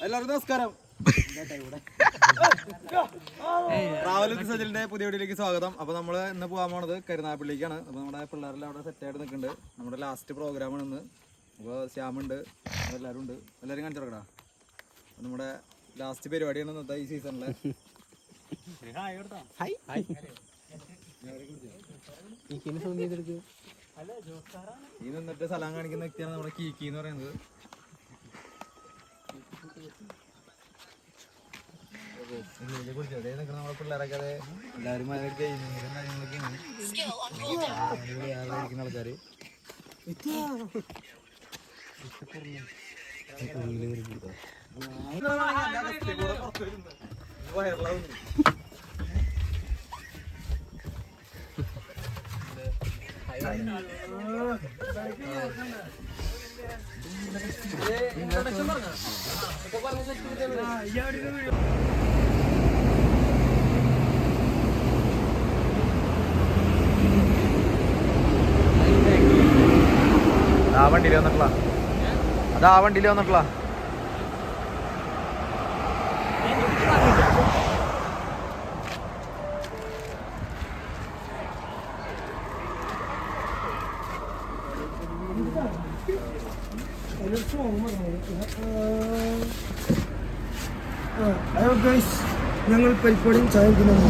എല്ലാവർക്കും നമസ്കാരം. Travel with സജിലിന്റെ പുതിയ വീഡിയോയിലേക്ക് സ്വാഗതം. അപ്പൊ നമ്മള് ഇന്ന് പോകാൻ പോണത് കരുനാഗപ്പള്ളിക്കാണ്. അപ്പൊ നമ്മുടെ പിള്ളേരെല്ലാം അവിടെ സെറ്റ് ആയിട്ട് നിൽക്കുന്നുണ്ട്. നമ്മുടെ ലാസ്റ്റ് പ്രോഗ്രാമാണ് ഇന്ന്. അപ്പോൾ ശ്യാമുണ്ട്, എല്ലാവരും ഉണ്ട്. എല്ലാവരും കാണിച്ചു തുടങ്ങടാ. നമ്മുടെ ലാസ്റ്റ് പരിപാടിയാണ് ഇന്നത്തെ ഈ സീസണിലെ. ഈ നിന്നിട്ട് സ്ഥലം കാണിക്കുന്ന വ്യക്തിയാണ് നമ്മുടെ കീക്കി എന്ന് പറയുന്നത്. നമ്മുടെ പിള്ളേരൊക്കെ അതെ എല്ലാവരും കാര്യങ്ങളൊക്കെയാണ് ആൾക്കാര്. ആ വണ്ടിയിൽ വന്നിട്ടുള്ള അതാ വണ്ടിയിൽ വന്നിട്ടുള്ള ഹലോ ഗൈസ്, ഞങ്ങൾ പരിപ്പാടിയും ചായ കുടിക്കുന്നു.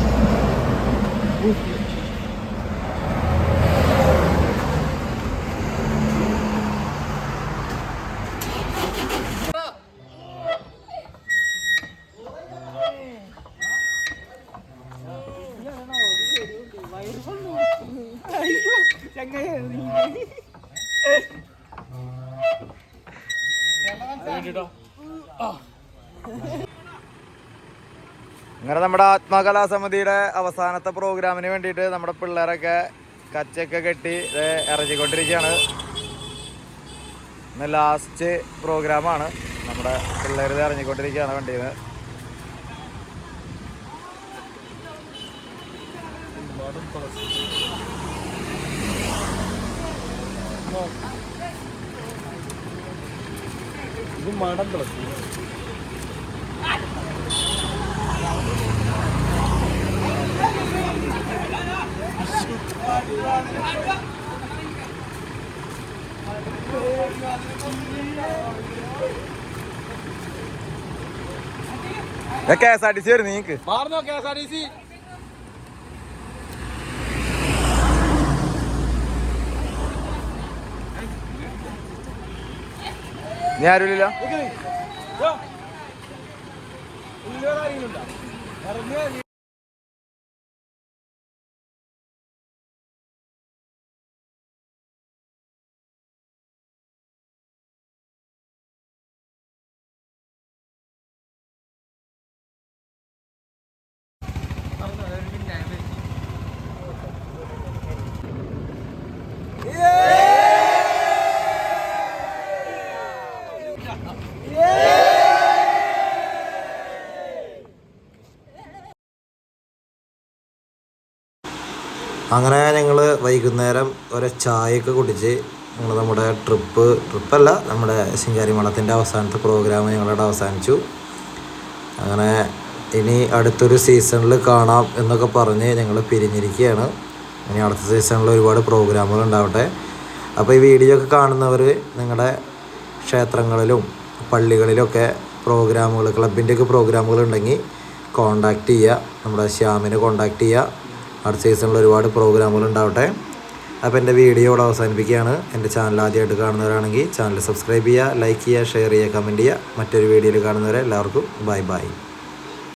അങ്ങനെ നമ്മുടെ ആത്മകലാസമിതിയുടെ അവസാനത്തെ പ്രോഗ്രാമിന് വേണ്ടിയിട്ട് നമ്മുടെ പിള്ളേരൊക്കെ കച്ചയൊക്കെ കെട്ടി ഇറങ്ങിക്കൊണ്ടിരിക്കുകയാണ്. ഇന്ന് ലാസ്റ്റ് പ്രോഗ്രാമാണ്. നമ്മുടെ പിള്ളേർ ഇറങ്ങിക്കൊണ്ടിരിക്കുകയാണ് വണ്ടിയിൽ നിന്ന്. ഇത് മടം തുളസി. KSRTC വരുന്നു. നീക്ക് മാറുന്നോ KSRTC? നീ ആരുമില്ല. അങ്ങനെ ഞങ്ങൾ വൈകുന്നേരം ഒരു ചായയൊക്കെ കുടിച്ച് ഞങ്ങൾ നമ്മുടെ ട്രിപ്പല്ല നമ്മുടെ ശിങ്കാരിമഠത്തിൻ്റെ അവസാനത്തെ പ്രോഗ്രാം ഞങ്ങളവിടെ അവസാനിച്ചു. അങ്ങനെ ഇനി അടുത്തൊരു സീസണിൽ കാണാം എന്നൊക്കെ പറഞ്ഞ് ഞങ്ങൾ പിരിഞ്ഞിരിക്കുകയാണ്. ഇനി അടുത്ത സീസണിൽ ഒരുപാട് പ്രോഗ്രാമുകൾ ഉണ്ടാവട്ടെ. അപ്പോൾ ഈ വീഡിയോ ഒക്കെ കാണുന്നവർ നിങ്ങളുടെ ക്ഷേത്രങ്ങളിലും പള്ളികളിലൊക്കെ പ്രോഗ്രാമുകൾ, ക്ലബിൻ്റെയൊക്കെ പ്രോഗ്രാമുകൾ ഉണ്ടെങ്കിൽ കോണ്ടാക്ട് ചെയ്യുക. നമ്മുടെ ശ്യാമിനെ കോണ്ടാക്ട് ചെയ്യുക. അടുത്ത സീസണിൽ ഒരുപാട് പ്രോഗ്രാമുകൾ ഉണ്ടാവട്ടെ. അപ്പോൾ എൻ്റെ വീഡിയോ ഇവിടെ അവസാനിപ്പിക്കുകയാണ്. എൻ്റെ ചാനൽ ആദ്യമായിട്ട് കാണുന്നവരാണെങ്കിൽ ചാനൽ സബ്സ്ക്രൈബ് ചെയ്യുക, ലൈക്ക് ചെയ്യുക, ഷെയർ ചെയ്യുക, കമൻറ്റ് ചെയ്യുക. മറ്റൊരു വീഡിയോയിൽ കാണുന്നവരെ എല്ലാവർക്കും ബൈ ബൈ.